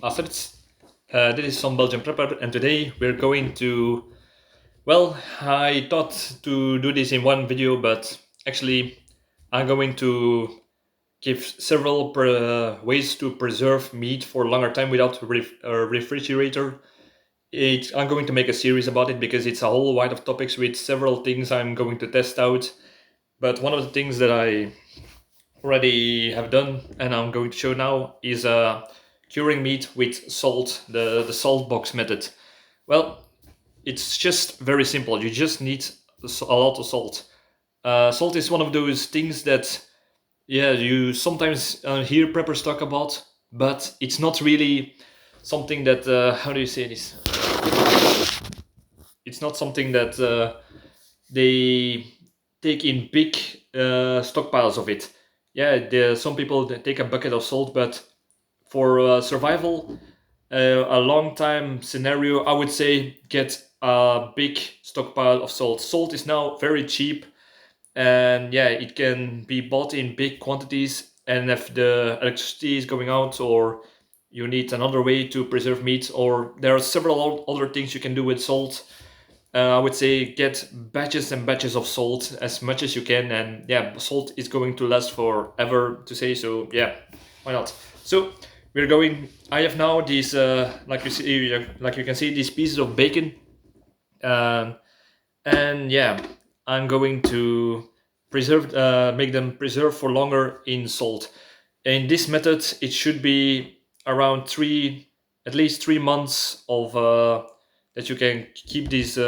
Assets. This is Some-Belgian-prepper, and today we're going to, well, I thought to do this in one video, but actually I'm going to give several ways to preserve meat for a longer time without a refrigerator. I'm going to make a series about it because it's a whole wide of topics with several things I'm going to test out. But one of the things that I already have done and I'm going to show now is curing meat with salt, the salt box method. Well, it's just very simple. You just need a lot of salt. Salt is one of those things that, yeah, you sometimes hear preppers talk about, but it's not really something that, how do you say this? It's not something that they take in big stockpiles of it. Yeah, some people take a bucket of salt, but for survival, a long time scenario, I would say get a big stockpile of salt. Salt is now very cheap, and yeah, it can be bought in big quantities. And if the electricity is going out, or you need another way to preserve meat, or there are several other things you can do with salt. I would say get batches and batches of salt as much as you can, and yeah, salt is going to last forever to say so. Yeah, why not? So we're going. I have now these, like you can see, these pieces of bacon, um, and yeah, I'm going to make them preserve for longer in salt. In this method, it should be around at least 3 months of that you can keep these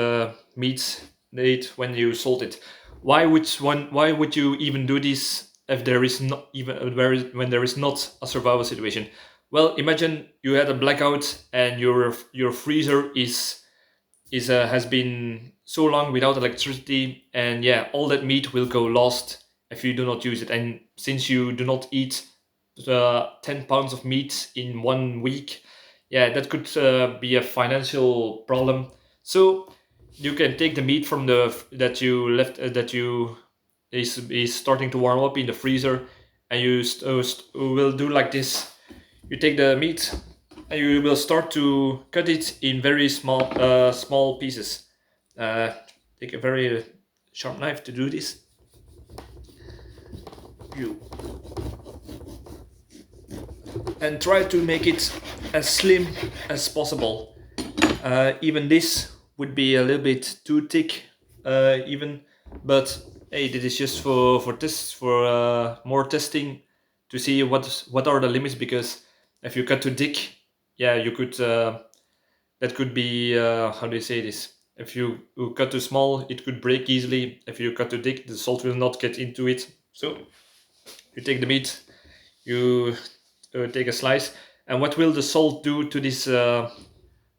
meats late when you salt it. Why would you even do this if there is not even when there is not a survival situation? Well, imagine you had a blackout and your freezer is has been so long without electricity, and yeah, all that meat will go lost if you do not use it. And since you do not eat 10 pounds of meat in 1 week, yeah, that could be a financial problem. So you can take the meat from the that you left that you is starting to warm up in the freezer, and you will do like this. You take the meat and you will start to cut it in very small pieces. uh, Take a very sharp knife to do this. You and try to make it as slim as possible. Even this would be a little bit too thick, even. But hey, this is just for tests, for more testing, to see what are the limits. Because if you cut too thick, yeah, you could that could be how do you say this? If you cut too small, it could break easily. If you cut too thick, the salt will not get into it. So you take the meat, you take a slice, and what will the salt do to this? How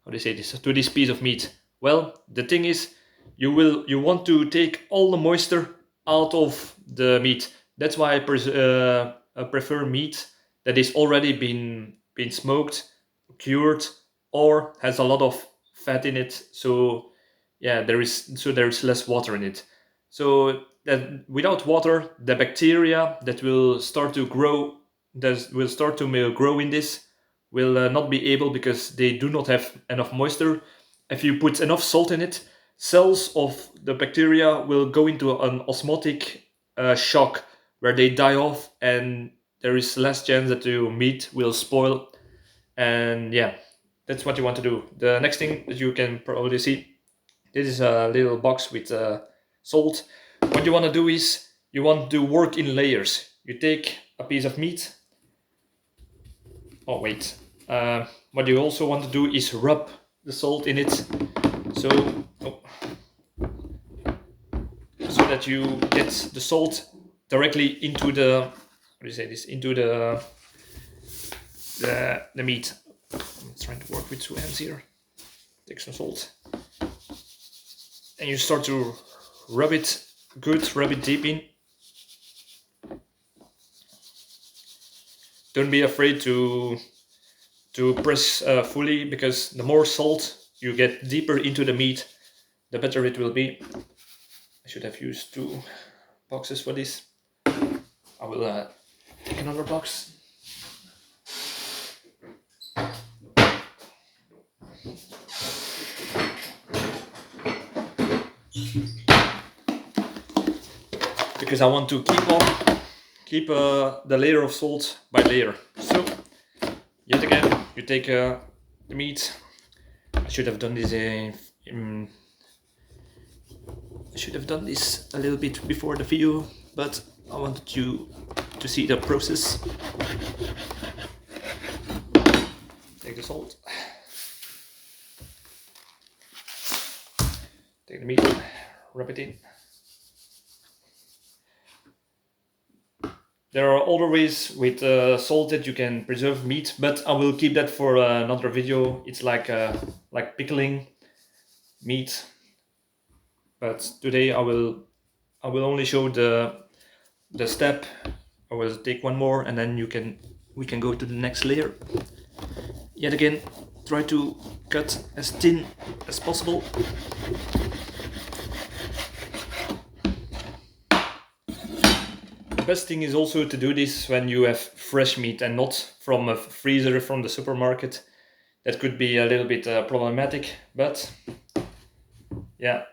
do you say this? To this piece of meat? Well, the thing is, you want to take all the moisture out of the meat. That's why I prefer meat that is already been smoked, cured, or has a lot of fat in it. So yeah, there is less water in it. So that without water, the bacteria that will start to grow, that will start to grow in this, will not be able, because they do not have enough moisture. If you put enough salt in it, cells of the bacteria will go into an osmotic shock where they die off, and there is less chance that your meat will spoil. And yeah, that's what you want to do. The next thing that you can probably see, this is a little box with salt. What you want to do is you want to work in layers. You take a piece of meat. Oh wait. What you also want to do is rub the salt in it, so oh, so that you get the salt directly into the, how do you say this, into the meat. I'm trying to work with 2 hands here. Take some salt, and you start to rub it good, rub it deep in. Don't be afraid to press fully, because the more salt you get deeper into the meat, the better it will be. I should have used 2 boxes for this. I will take another box. because I want to keep the layer of salt by layer. So yet again, you take the meat. I should have done this. I should have done this a little bit before the video, but I wanted you to see the process. Take the salt. Take the meat. Rub it in. There are other ways with salt that you can preserve meat, but I will keep that for another video. It's like pickling meat. But today I will only show the step. I will take one more, and then we can go to the next layer. Yet again, try to cut as thin as possible. The best thing is also to do this when you have fresh meat and not from a freezer from the supermarket. That could be a little bit problematic, but yeah,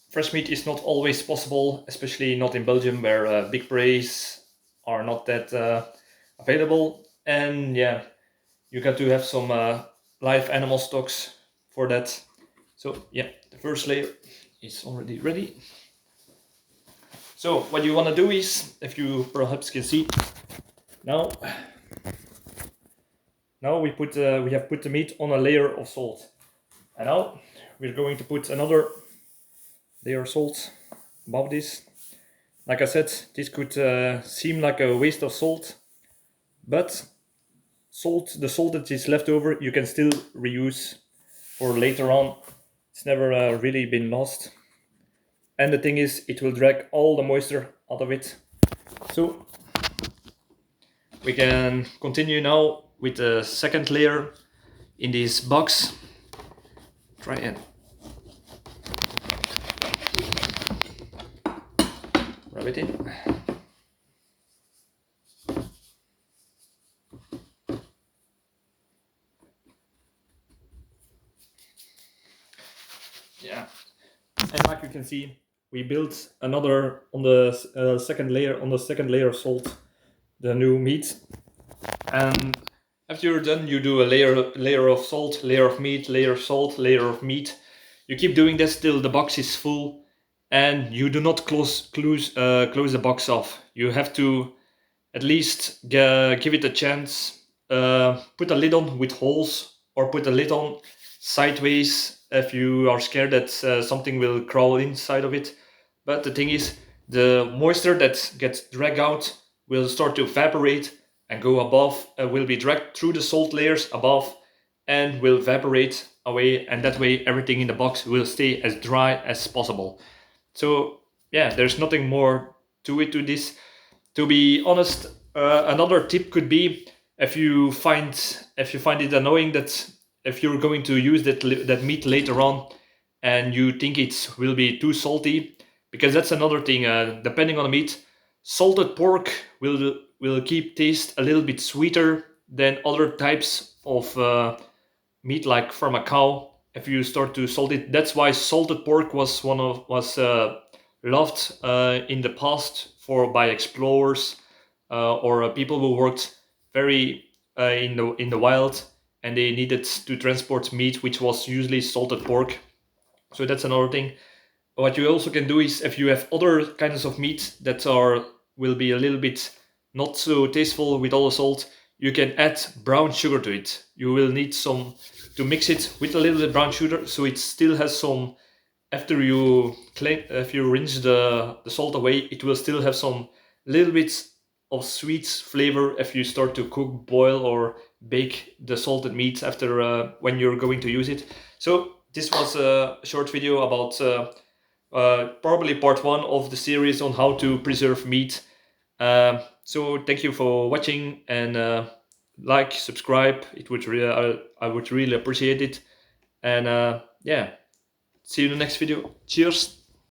fresh meat is not always possible, especially not in Belgium, where big praise are not that available. And yeah, you got to have some live animal stocks for that. So yeah, the first layer is already ready. So what you want to do is, if you perhaps can see, now we have put the meat on a layer of salt, and now we're going to put another layer of salt above this. Like I said, this could seem like a waste of salt, but the salt that is left over, you can still reuse for later on. It's never really been lost. And the thing is, it will drag all the moisture out of it. So we can continue now with the second layer in this box. Try and rub it in. Yeah, and like you can see, we built another on the second layer of salt, the new meat. And after you're done, you do a layer of salt, layer of meat, layer of salt, layer of meat. You keep doing this till the box is full, and you do not close the box off. You have to at least give it a chance. Put a lid on with holes, or put a lid on sideways if you are scared that something will crawl inside of it. But the thing is, the moisture that gets dragged out will start to evaporate and go above, will be dragged through the salt layers above and will evaporate away, and that way everything in the box will stay as dry as possible. So yeah, there's nothing more to this. To be honest, another tip could be, if you find it annoying that if you're going to use that meat later on and you think it will be too salty, because that's another thing. Depending on the meat, salted pork will keep taste a little bit sweeter than other types of meat, like from a cow. If you start to salt it, that's why salted pork was loved in the past by explorers or people who worked very in the wild, and they needed to transport meat which was usually salted pork. So that's another thing. What you also can do is, if you have other kinds of meat that will be a little bit not so tasteful with all the salt, you can add brown sugar to it. You will need some to mix it with a little bit brown sugar, so it still has some. After if you rinse the salt away, it will still have some little bits of sweet flavor if you start to cook, boil, or bake the salted meat after when you're going to use it. So this was a short video about probably part 1 of the series on how to preserve meat. So thank you for watching, and like, subscribe. It would I would really appreciate it. And yeah, see you in the next video. Cheers.